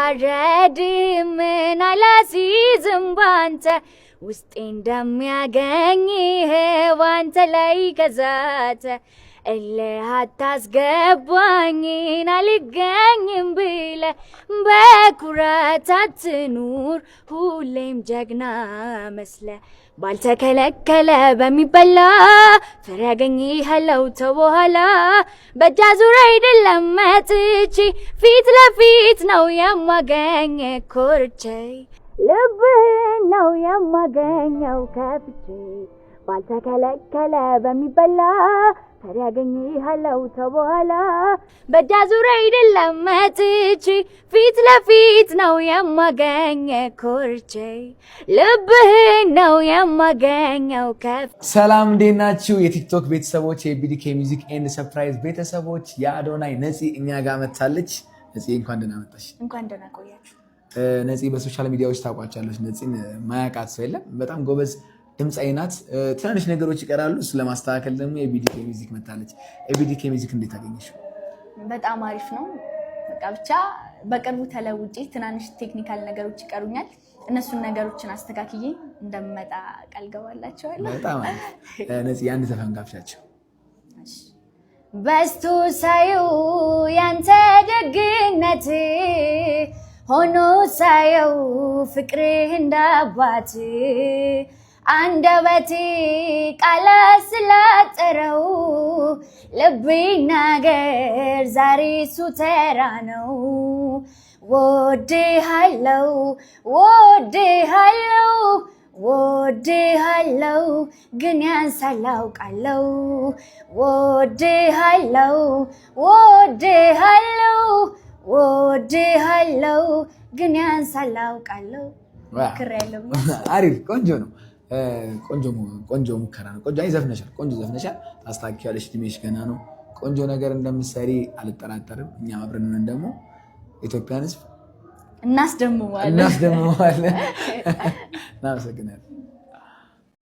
አልወራረድም አላሲዝም ባንተ ውስጤ እንደሚያገኝ ባንተ ላይ ከዛተ እልህ አታስገባኝ አልገኝም ብለህ በኩራት አትኑር ሁሌም ጀግና መስለህ ባልተከለከለ በሚበላ ፍሬ አገኝሃለሁ ተበኋላ በእጅ አዙር አይደለም መጥቼ ፊት ለፊት ነው የማገኝ ኮርቼ ልብህን ነው የማገኘው ከፍቼ ባልተከለከለ በሚበላ ፍሬ አገኝሃለሁ ተበኋላ በእጅ አዙር አይደለም መጥቼ ፊት ለፊት ነው የማገኝ ኮርቼ ልብህን ነው የማገኘው ከፍ ሰላም እንዴት ናችሁ የቲክቶክ ቤተሰቦች የቢዲኬ ሚውዚክ ኤንድ ሰርፕራይዝ ቤተሰቦች የአዶናይ ነፂ እኛ ጋር መጣለች ነፂ እንኳን ደህና መጣሽ እንኳን ደህና ቆያችሁ ነፂ በሶሻል ሚዲያዎች ታውቋቸዋለሽ ነፂን ማያውቃት ሰው የለም በጣም ጎበዝ ድምጻዊ ናት ትናንሽ ነገሮች ይቀራሉ ስለማስተካከል ደግሞ የቢዲኬ ሚውዚክ መጣለች የቢዲኬ ሚውዚክ እንዴት አገኘሽው በጣም አሪፍ ነው በቃ ብቻ በቅርቡ ተለውጪ ትናንሽ ቴክኒካል ነገሮች ይቀሩኛል እነሱን ነገሮችን አስተካክዬ እንደምመጣ ቃል ገባላችኋለሁ በጣም አሪፍ ነፂ አንድ ዘፈን ጋብሻቸው በስቱ ሳየው ያንተ ደግነት ሆኖ ሳየው ፍቅርህ እንዳባት አንደበቴ ቃል ስላጠረው ልቤ ነገር ዛሬ እሱ ተራ ነው ወድሃለው ወድሃለው ወድሃለው ግን ያንሳል አውቃለው ወድሃለው ወድሃለው ወድሃለው ግን ያንሳል አውቃለው ክሬያለሁ አሪፍ ቆንጆ ነው ቆንጆ ሙከራ ነው ቆንጆ ዘፍነሻል ቆንጆ ዘፍነሻል ታስታኪያለሽ ድሜሽ ገና ነው ቆንጆ ነገር እንደምትሰሪ አልጠራጠርም እኛ አብረን ነን ደግሞ ኢትዮጵያን ህዝብ እናስደምመዋለን እናመሰግናለን